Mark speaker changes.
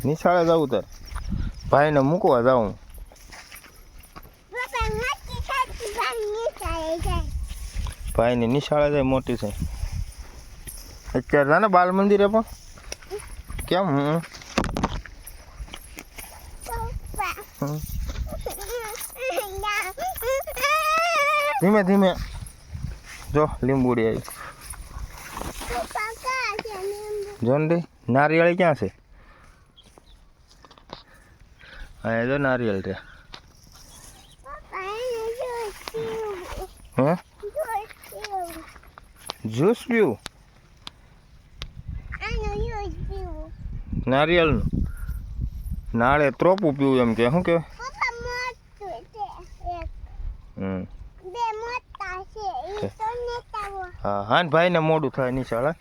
Speaker 1: નિશાળે જવું તાર ભાઈને મૂકવા જાઉં. ભાઈની નિશાળે જાય મોટી છે અત્યારે જાને બાલ મંદિરે પણ કેમ ધીમે ધીમે જો લીંબુડી આવી જોંડી નારિયેળી ક્યાં છે હા જો નારિયેળ છે હે જ્યુસ પીવું નારિયેળનું નાળે ત્રોપું પીવું એમ કે શું કે હા હા ભાઈને મોડું થાય નિશાળે